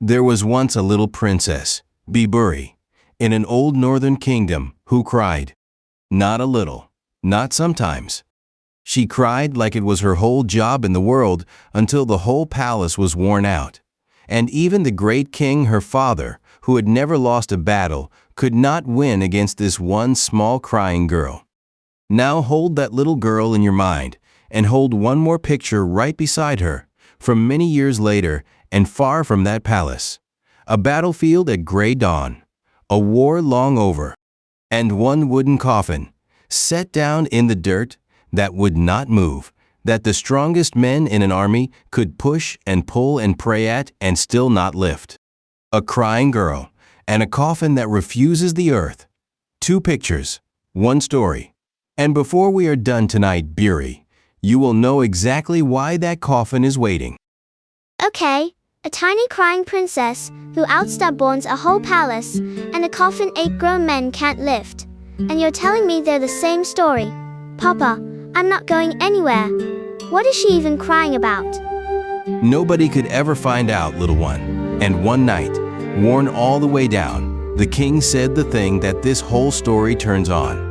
There was once a little princess, Biburi, in an old northern kingdom, who cried. Not a little, not sometimes. She cried like it was her whole job in the world until the whole palace was worn out. And even the great king, her father, who had never lost a battle, could not win against this one small crying girl. Now hold that little girl in your mind, and hold one more picture right beside her, from many years later and far from that palace. A battlefield at gray dawn, a war long over, and one wooden coffin, set down in the dirt, that would not move, that the strongest men in an army could push and pull and pray at and still not lift. A crying girl, and a coffin that refuses the earth. Two pictures, one story. And before we are done tonight, Buri, you will know exactly why that coffin is waiting. Okay, a tiny crying princess who outstubborns a whole palace, and a coffin 8 grown men can't lift. And you're telling me they're the same story? Papa, I'm not going anywhere. What is she even crying about? Nobody could ever find out, little one. And one night, worn all the way down, the king said the thing that this whole story turns on.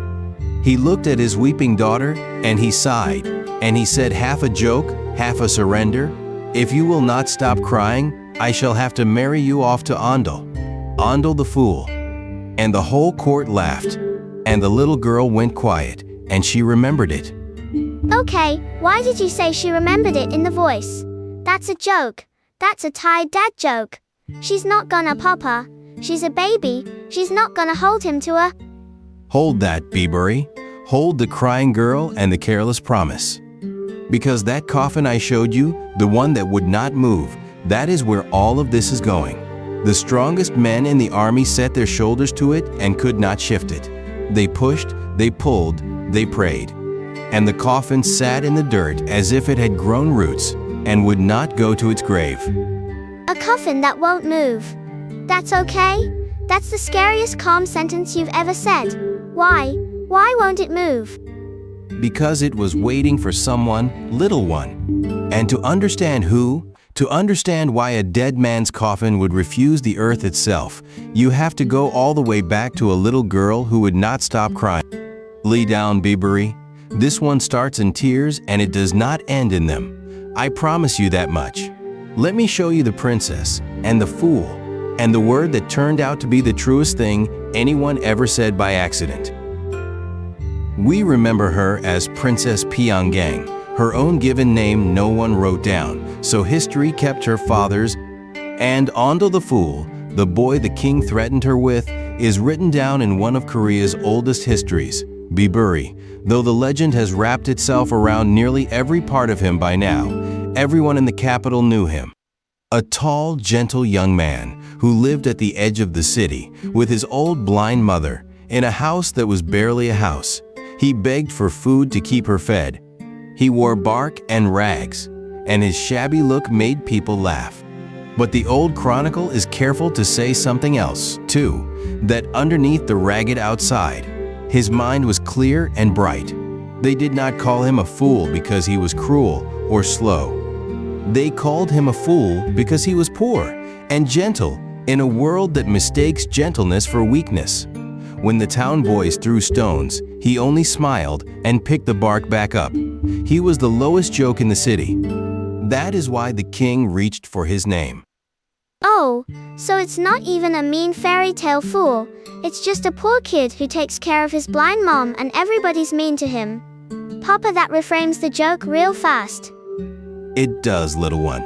He looked at his weeping daughter, and he sighed, and he said, half a joke, half a surrender, if you will not stop crying, I shall have to marry you off to Ondal the Fool. And the whole court laughed, and the little girl went quiet, and she remembered it. Okay, why did you say she remembered it in the voice? That's a joke. That's a tired dad joke. She's not gonna, Papa. She's a baby. She's not gonna hold him to a... Hold that, Biburi. Hold the crying girl and the careless promise. Because that coffin I showed you, the one that would not move, that is where all of this is going. The strongest men in the army set their shoulders to it and could not shift it. They pushed, they pulled, they prayed. And the coffin sat in the dirt as if it had grown roots and would not go to its grave. A coffin that won't move. That's okay? That's the scariest calm sentence you've ever said. Why? Why won't it move? Because it was waiting for someone, little one. And to understand who, to understand why a dead man's coffin would refuse the earth itself, you have to go all the way back to a little girl who would not stop crying. Lay down, Biburi. This one starts in tears and it does not end in them. I promise you that much. Let me show you the princess and the fool and the word that turned out to be the truest thing anyone ever said by accident. We remember her as Princess Pyeonggang, her own given name no one wrote down, so history kept her father's. And Ondal the Fool, the boy the king threatened her with, is written down in one of Korea's oldest histories, Biburi, though the legend has wrapped itself around nearly every part of him by now. Everyone in the capital knew him. A tall, gentle young man who lived at the edge of the city with his old blind mother in a house that was barely a house. He begged for food to keep her fed. He wore bark and rags, and his shabby look made people laugh. But the old chronicle is careful to say something else, too, that underneath the ragged outside, his mind was clear and bright. They did not call him a fool because he was cruel or slow. They called him a fool because he was poor and gentle in a world that mistakes gentleness for weakness. When the town boys threw stones, he only smiled and picked the bark back up. He was the lowest joke in the city. That is why the king reached for his name. Oh, so it's not even a mean fairy tale fool. It's just a poor kid who takes care of his blind mom and everybody's mean to him. Papa, that reframes the joke real fast. It does, little one.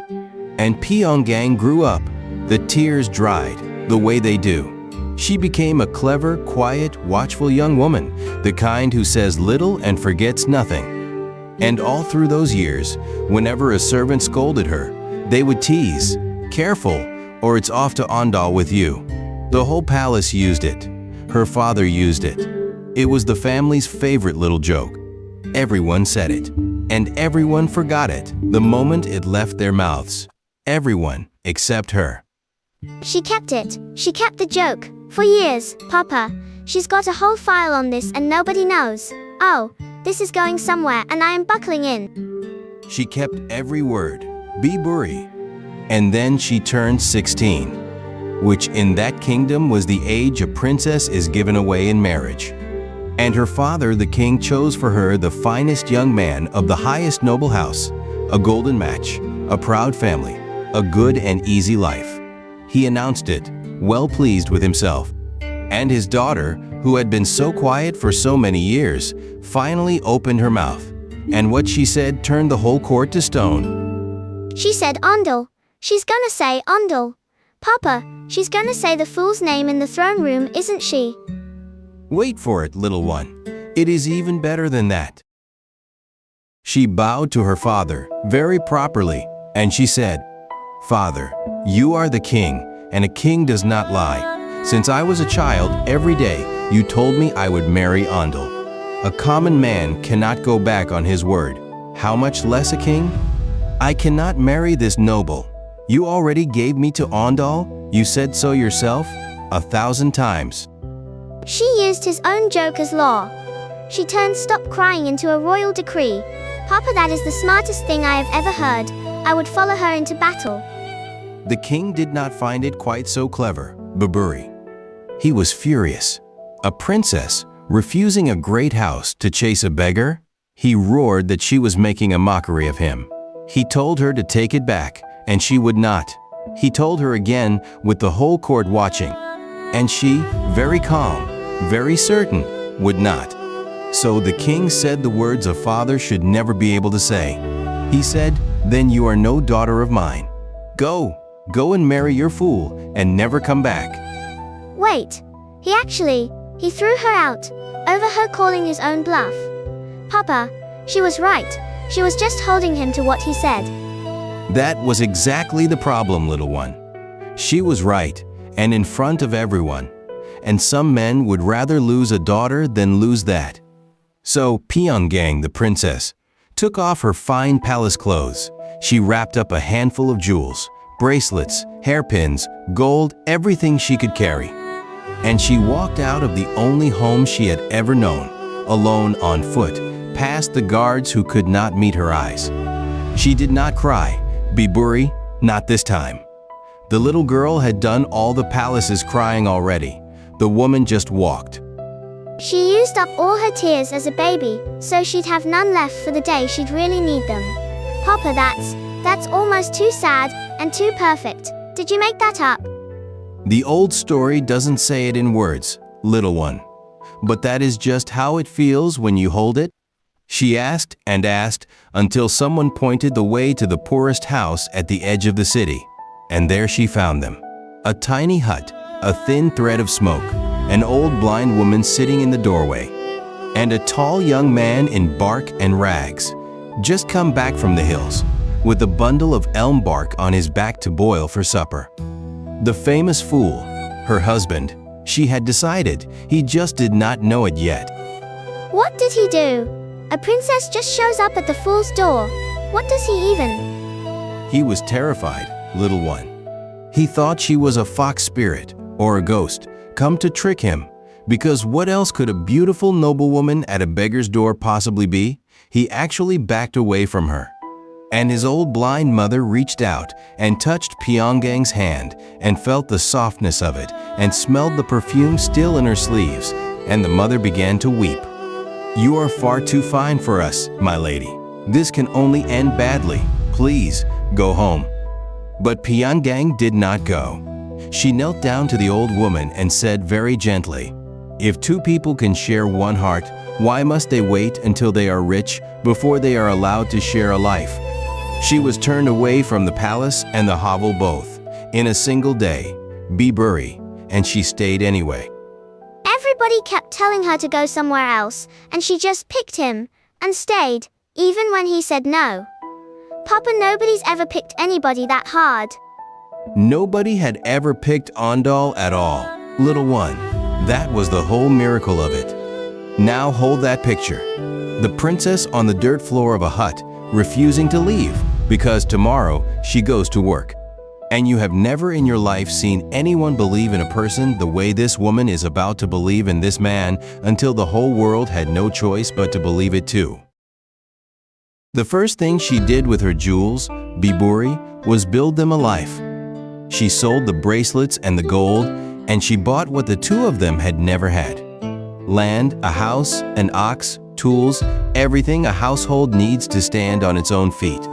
And Pyeonggang grew up. The tears dried, the way they do. She became a clever, quiet, watchful young woman, the kind who says little and forgets nothing. And all through those years, whenever a servant scolded her, they would tease, "Careful, or it's off to Ondal with you." The whole palace used it. Her father used it. It was the family's favorite little joke. Everyone said it, and everyone forgot it the moment it left their mouths. Everyone except her. She kept it. She kept the joke. For years, Papa. She's got a whole file on this and nobody knows. Oh, this is going somewhere and I am buckling in. She kept every word, Biburi. And then she turned 16, which in that kingdom was the age a princess is given away in marriage. And her father, the king, chose for her the finest young man of the highest noble house, a golden match, a proud family, a good and easy life. He announced it, well pleased with himself. And his daughter, who had been so quiet for so many years, finally opened her mouth. And what she said turned the whole court to stone. She said Ondal. She's gonna say Ondal. Papa, she's gonna say the fool's name in the throne room, isn't she? Wait for it, little one. It is even better than that. She bowed to her father very properly, and she said, "Father, you are the king, and a king does not lie. Since I was a child, every day you told me I would marry Ondal. A common man cannot go back on his word. How much less a king? I cannot marry this noble. You already gave me to Ondal. You said so yourself 1,000 times." She used his own joke as law. She turned stop crying into a royal decree. Papa, that is the smartest thing I have ever heard. I would follow her into battle. The king did not find it quite so clever, Baburi. He was furious. A princess refusing a great house to chase a beggar? He roared that she was making a mockery of him. He told her to take it back, and she would not. He told her again with the whole court watching. And she, very calm, very certain, would not. So the king said the words a father should never be able to say. He said, "Then you are no daughter of mine. Go and marry your fool and never come back." Wait, he threw her out, over her calling his own bluff. Papa, she was right. She was just holding him to what he said. That was exactly the problem, little one. She was right, and in front of everyone. And some men would rather lose a daughter than lose that. So Pyeonggang, the princess, took off her fine palace clothes. She wrapped up a handful of jewels, bracelets, hairpins, gold, everything she could carry. And she walked out of the only home she had ever known, alone on foot, past the guards who could not meet her eyes. She did not cry, Baburi, not this time. The little girl had done all the palace's crying already. The woman just walked. She used up all her tears as a baby, so she'd have none left for the day she'd really need them. Papa, that's almost too sad and too perfect. Did you make that up? The old story doesn't say it in words, little one. But that is just how it feels when you hold it. She asked and asked until someone pointed the way to the poorest house at the edge of the city. And there she found them. A tiny hut, a thin thread of smoke, an old blind woman sitting in the doorway, and a tall young man in bark and rags, just come back from the hills, with a bundle of elm bark on his back to boil for supper. The famous fool, her husband, she had decided, he just did not know it yet. What did he do? A princess just shows up at the fool's door. What does he even? He was terrified, little one. He thought she was a fox spirit or a ghost come to trick him, because what else could a beautiful noblewoman at a beggar's door possibly be? He actually backed away from her. And his old blind mother reached out and touched Pyeonggang's hand and felt the softness of it and smelled the perfume still in her sleeves, and the mother began to weep. "You are far too fine for us, my lady. This can only end badly. Please, go home." But Pyeonggang did not go. She knelt down to the old woman and said very gently, "If two people can share one heart, why must they wait until they are rich before they are allowed to share a life?" She was turned away from the palace and the hovel both, in a single day, Baburi, and she stayed anyway. Everybody kept telling her to go somewhere else, and she just picked him, and stayed, even when he said no. Papa, nobody's ever picked anybody that hard. Nobody had ever picked Ondal at all, little one. That was the whole miracle of it. Now hold that picture. The princess on the dirt floor of a hut, refusing to leave, because tomorrow she goes to work. And you have never in your life seen anyone believe in a person the way this woman is about to believe in this man until the whole world had no choice but to believe it too. The first thing she did with her jewels, Biburi, was build them a life. She sold the bracelets and the gold, and she bought what the two of them had never had. Land, a house, an ox, tools, everything a household needs to stand on its own feet.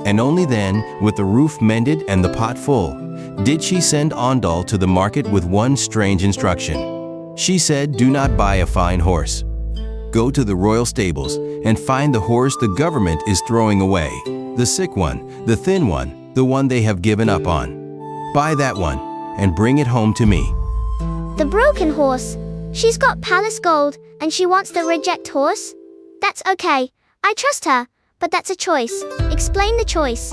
And only then, with the roof mended and the pot full, did she send Ondal to the market with one strange instruction. She said, "Do not buy a fine horse. Go to the royal stables and find the horse the government is throwing away, the sick one, the thin one, the one they have given up on. Buy that one and bring it home to me." The broken horse. She's got palace gold, and she wants the reject horse? That's okay. I trust her, but that's a choice. Explain the choice.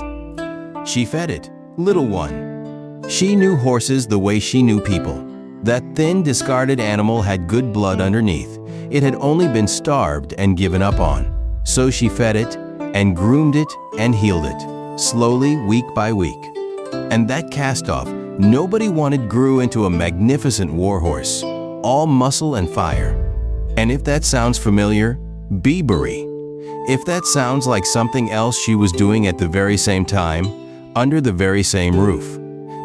She fed it, little one. She knew horses the way she knew people. That thin, discarded animal had good blood underneath. It had only been starved and given up on. So she fed it, and groomed it, and healed it, slowly, week by week. And that cast-off nobody wanted grew into a magnificent warhorse, all muscle and fire. And if that sounds familiar, Biburi. If that sounds like something else she was doing at the very same time, under the very same roof,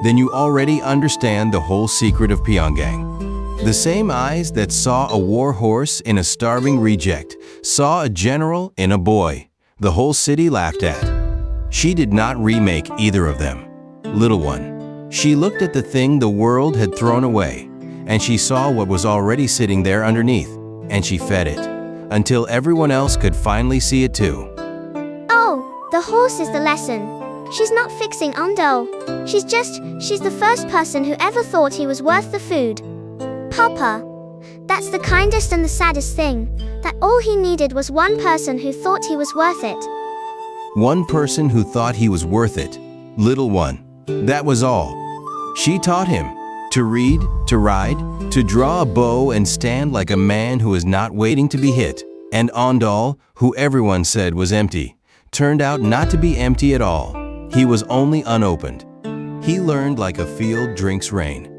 then you already understand the whole secret of Pyeonggang. The same eyes that saw a war horse in a starving reject saw a general in a boy the whole city laughed at. She did not remake either of them. Little one, she looked at the thing the world had thrown away, and she saw what was already sitting there underneath, and she fed it, until everyone else could finally see it too. Oh, the horse is the lesson. She's not fixing Ondal. She's the first person who ever thought he was worth the food. Papa. That's the kindest and the saddest thing, that all he needed was one person who thought he was worth it. One person who thought he was worth it. Little one. That was all. She taught him to read, to ride, to draw a bow and stand like a man who is not waiting to be hit. And Ondal, who everyone said was empty, turned out not to be empty at all. He was only unopened. He learned like a field drinks rain.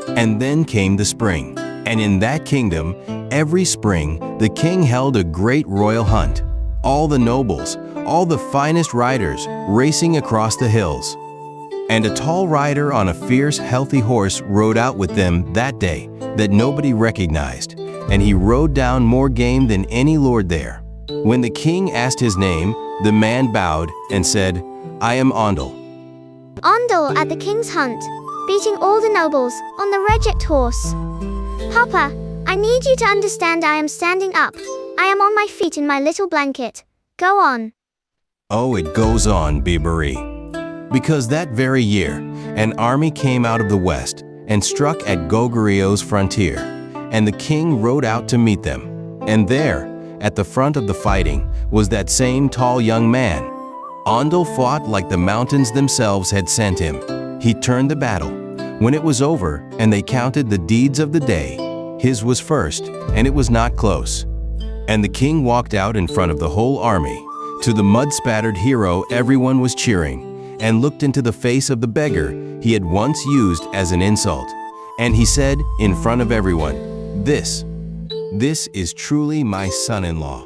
And then came the spring. And in that kingdom, every spring, the king held a great royal hunt. All the nobles, all the finest riders, racing across the hills. And a tall rider on a fierce, healthy horse rode out with them that day that nobody recognized, and he rode down more game than any lord there. When the king asked his name, the man bowed and said, "I am Ondal." Ondal at the king's hunt, beating all the nobles on the reject horse. Papa, I need you to understand I am standing up. I am on my feet in my little blanket. Go on. Oh, it goes on, Biburi. Because that very year, an army came out of the west and struck at Goguryeo frontier, and the king rode out to meet them. And there, at the front of the fighting, was that same tall young man. Ondal fought like the mountains themselves had sent him. He turned the battle. When it was over and they counted the deeds of the day, his was first, and it was not close. And the king walked out in front of the whole army. To the mud-spattered hero everyone was cheering, and looked into the face of the beggar he had once used as an insult. And he said in front of everyone, This is truly my son-in-law."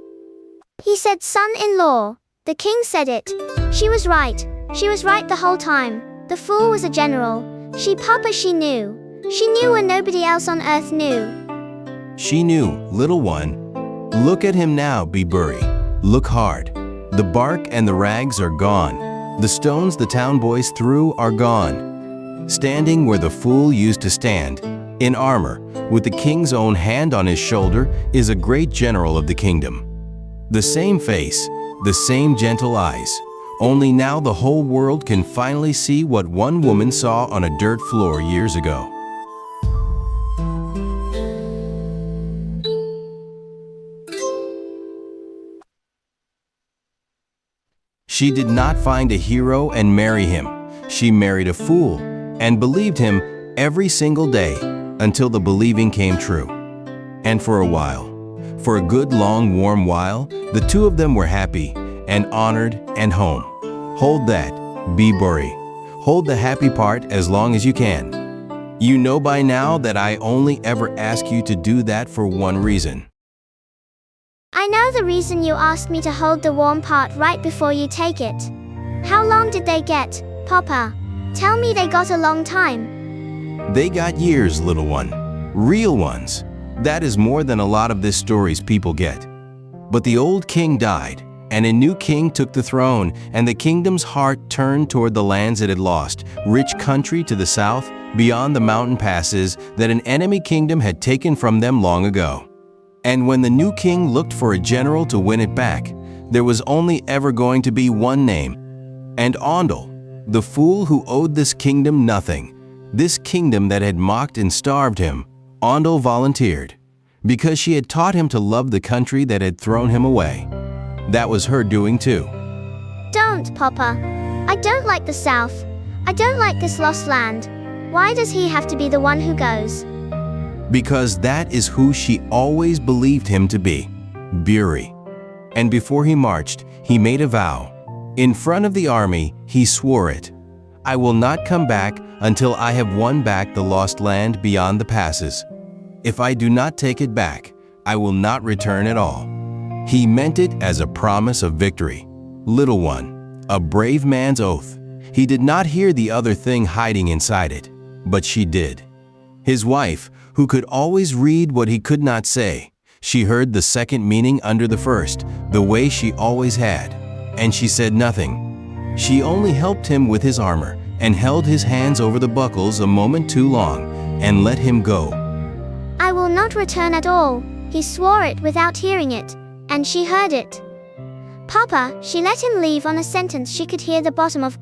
He said son-in-law. The king said it. She was right. She was right the whole time. The fool was a general. She knew. She knew when nobody else on earth knew. She knew, little one. Look at him now, Biburi. Look hard. The bark and the rags are gone. The stones the town boys threw are gone. Standing where the fool used to stand, in armor, with the king's own hand on his shoulder, is a great general of the kingdom. The same face, the same gentle eyes. Only now the whole world can finally see what one woman saw on a dirt floor years ago. She did not find a hero and marry him. She married a fool and believed him every single day until the believing came true. And for a while, for a good long warm while, the two of them were happy and honored and home. Hold that, Biburi. Hold the happy part as long as you can. You know by now that I only ever ask you to do that for one reason. I know the reason you asked me to hold the warm part right before you take it. How long did they get, Papa? Tell me they got a long time. They got years, little one. Real ones. That is more than a lot of these stories people get. But the old king died, and a new king took the throne, and the kingdom's heart turned toward the lands it had lost, rich country to the south, beyond the mountain passes that an enemy kingdom had taken from them long ago. And when the new king looked for a general to win it back, there was only ever going to be one name. And Ondal, the fool who owed this kingdom nothing, this kingdom that had mocked and starved him, Ondal volunteered, because she had taught him to love the country that had thrown him away. That was her doing too. Don't, Papa. I don't like the South. I don't like this lost land. Why does he have to be the one who goes? Because that is who she always believed him to be, Buri. And before he marched, he made a vow. In front of the army, he swore it. I will not come back until I have won back the lost land beyond the passes. If I do not take it back, I will not return at all. He meant it as a promise of victory. Little one, a brave man's oath. He did not hear the other thing hiding inside it, but she did. His wife, who could always read what he could not say, she heard the second meaning under the first, the way she always had, and she said nothing. She only helped him with his armor and held his hands over the buckles a moment too long and let him go. I will not return at all. He swore it without hearing it, and she heard it. Papa, she let him leave on a sentence she could hear the bottom of.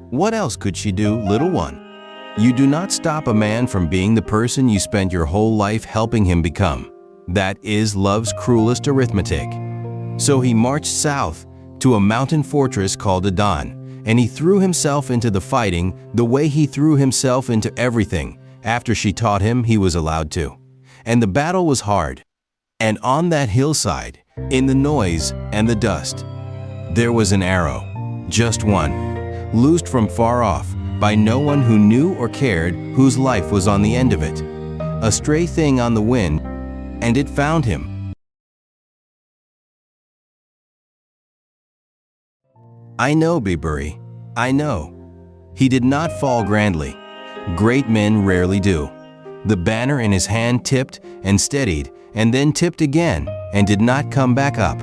What else could she do, little one? You do not stop a man from being the person you spent your whole life helping him become. That is love's cruelest arithmetic. So he marched south to a mountain fortress called Adon, and he threw himself into the fighting the way he threw himself into everything after she taught him he was allowed to. And the battle was hard. And on that hillside, in the noise and the dust, there was an arrow, just one, loosed from far off by no one who knew or cared whose life was on the end of it. A stray thing on the wind, and it found him. I know, Biburi, I know. He did not fall grandly. Great men rarely do. The banner in his hand tipped and steadied, and then tipped again, and did not come back up.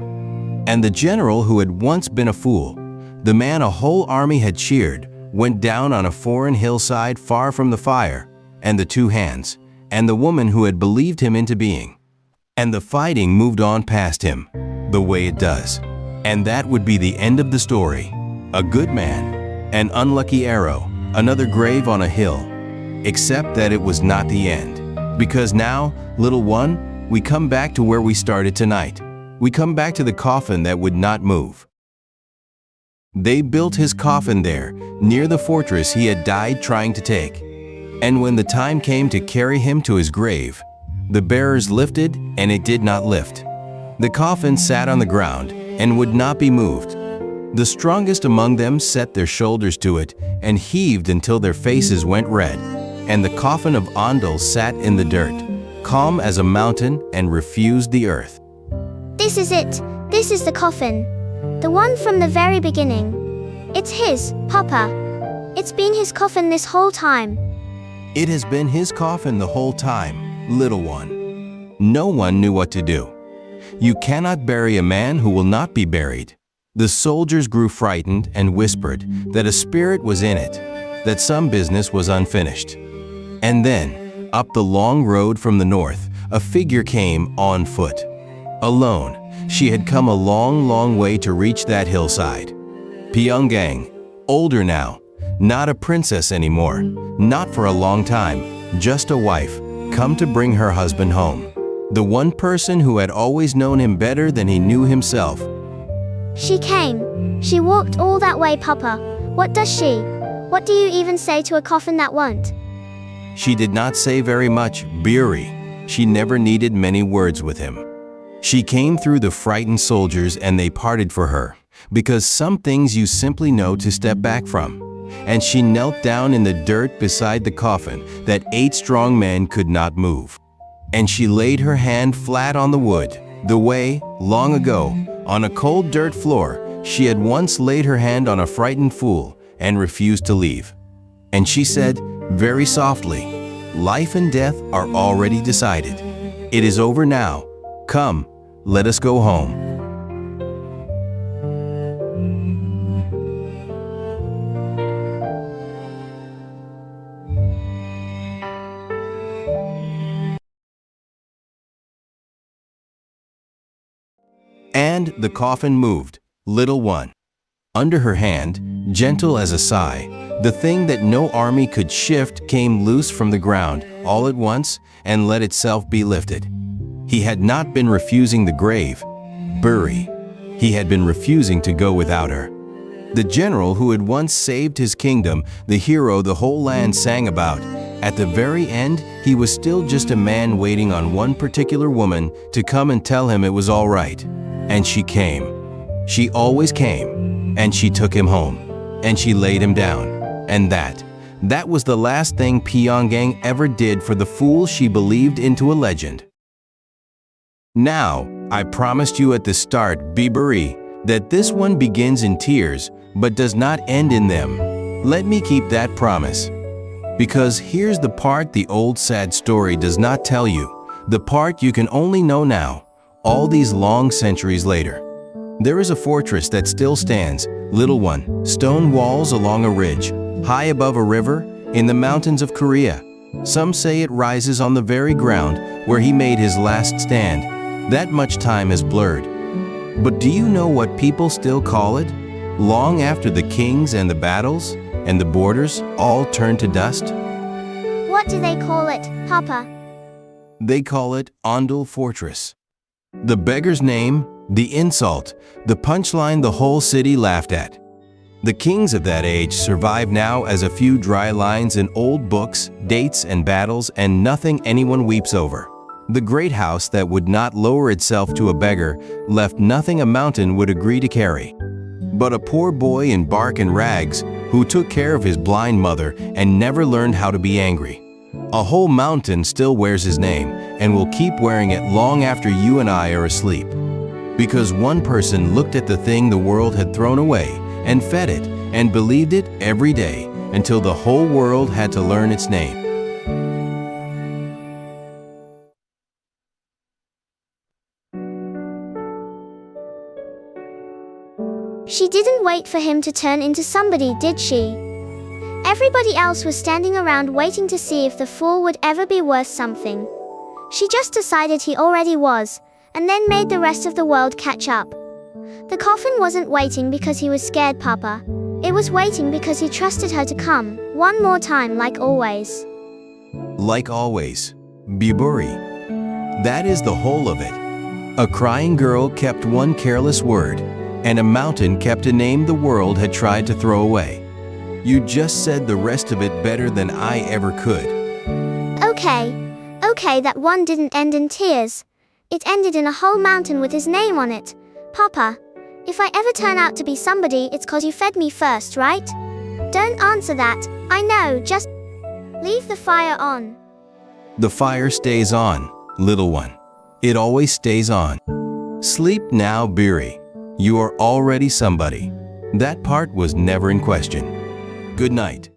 And the general who had once been a fool, the man a whole army had cheered, went down on a foreign hillside far from the fire, and the two hands, and the woman who had believed him into being. And the fighting moved on past him, the way it does. And that would be the end of the story. A good man, an unlucky arrow, another grave on a hill. Except that it was not the end. Because now, little one, we come back to where we started tonight. We come back to the coffin that would not move. They built his coffin there, near the fortress he had died trying to take. And when the time came to carry him to his grave, the bearers lifted, and it did not lift. The coffin sat on the ground and would not be moved. The strongest among them set their shoulders to it and heaved until their faces went red. And the coffin of Ondal sat in the dirt, calm as a mountain, and refused the earth. This is it. This is the coffin. The one from the very beginning. It's his, Papa. It's been his coffin this whole time. It has been his coffin the whole time, little one. No one knew what to do. You cannot bury a man who will not be buried. The soldiers grew frightened and whispered that a spirit was in it, that some business was unfinished. And then, up the long road from the north, a figure came on foot. Alone, she had come a long, long way to reach that hillside. Pyeonggang, older now, not a princess anymore, not for a long time, just a wife, come to bring her husband home. The one person who had always known him better than he knew himself. She came. She walked all that way, Papa. What does she? What do you even say to a coffin that won't? She did not say very much, Buri. She never needed many words with him. She came through the frightened soldiers and they parted for her, because some things you simply know to step back from. And she knelt down in the dirt beside the coffin that 8 strong men could not move. And she laid her hand flat on the wood, The way, long ago, on a cold dirt floor, she had once laid her hand on a frightened fool and refused to leave. And she said, very softly, "Life and death are already decided. It is over now. Come, let us go home." And the coffin moved, little one. Under her hand, gentle as a sigh, the thing that no army could shift came loose from the ground all at once and let itself be lifted. He had not been refusing the grave, bury. He had been refusing to go without her. The general who had once saved his kingdom, the hero the whole land sang about, at the very end, he was still just a man waiting on one particular woman to come and tell him it was all right. And she came. She always came. And she took him home. And she laid him down. And that was the last thing Pyeonggang ever did for the fool she believed into a legend. Now, I promised you at the start, Biberi, that this one begins in tears, but does not end in them. Let me keep that promise. Because here's the part the old sad story does not tell you, the part you can only know now, all these long centuries later. There is a fortress that still stands, little one, stone walls along a ridge, high above a river, in the mountains of Korea. Some say it rises on the very ground where he made his last stand. That much time has blurred. But do you know what people still call it? Long after the kings and the battles and the borders all turn to dust? What do they call it, Papa? They call it Ondal Fortress. The beggar's name, the insult, the punchline the whole city laughed at. The kings of that age survive now as a few dry lines in old books, dates and battles, and nothing anyone weeps over. The great house that would not lower itself to a beggar left nothing a mountain would agree to carry. But a poor boy in bark and rags who took care of his blind mother and never learned how to be angry. A whole mountain still wears his name and will keep wearing it long after you and I are asleep. Because one person looked at the thing the world had thrown away and fed it and believed it every day until the whole world had to learn its name. She didn't wait for him to turn into somebody, did she? Everybody else was standing around waiting to see if the fool would ever be worth something. She just decided he already was, and then made the rest of the world catch up. The coffin wasn't waiting because he was scared, Papa. It was waiting because he trusted her to come, one more time like always. Like always. Biburi. That is the whole of it. A crying girl kept one careless word, and a mountain kept a name the world had tried to throw away. You just said the rest of it better than I ever could. Okay, that one didn't end in tears. It ended in a whole mountain with his name on it. Papa, if I ever turn out to be somebody, it's 'cause you fed me first, right? Don't answer that, I know, just leave the fire on. The fire stays on, little one. It always stays on. Sleep now, Biri. You are already somebody. That part was never in question. Good night.